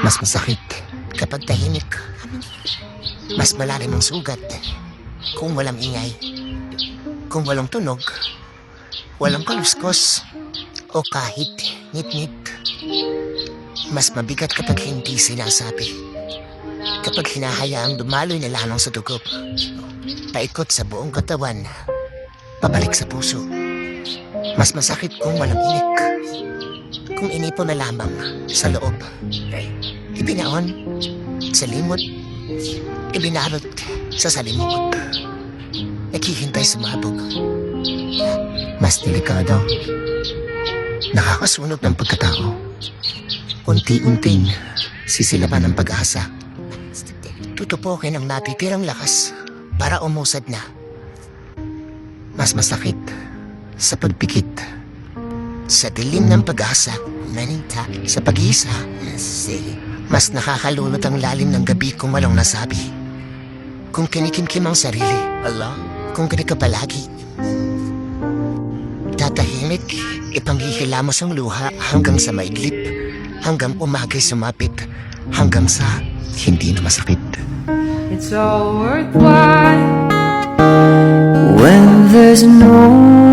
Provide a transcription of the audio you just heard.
Mas masakit kapag tahimik. Mas malalim ang sugat kung walang ingay. Kung walang tunog, walang kaluskos, o kahit ngit-ngit. Mas mabigat kapag hindi sinasabi. Kapag hinahayaang dumaloy na lanong sa dugo, paikot sa buong katawan, pabalik sa puso. Mas masakit kung walang inik. Kung inipon na lamang sa loob. Ibinaon sa limot. Ibinalot sa salimuot. Naghihintay sumabog. Mas delikado. Nakakasunog ng pagkatao. Unti-unting sisilaban ng pag-asa. Tutupokin ang natitirang lakas para umusad na. Mas masakit sa pagpikit. Sa dilim ng pag-asa, nanita sa pag-isa. Mas nakakalunod ang lalim ng gabi kung walang nasabi. Kung kinikimkim ang sarili, kung ganito palagi. Tatahimik, ipanghihilamos ang luha hanggang sa maiglip, hanggang umagay sumapit, hanggang sa hindi na masakit. It's all worthwhile when there's no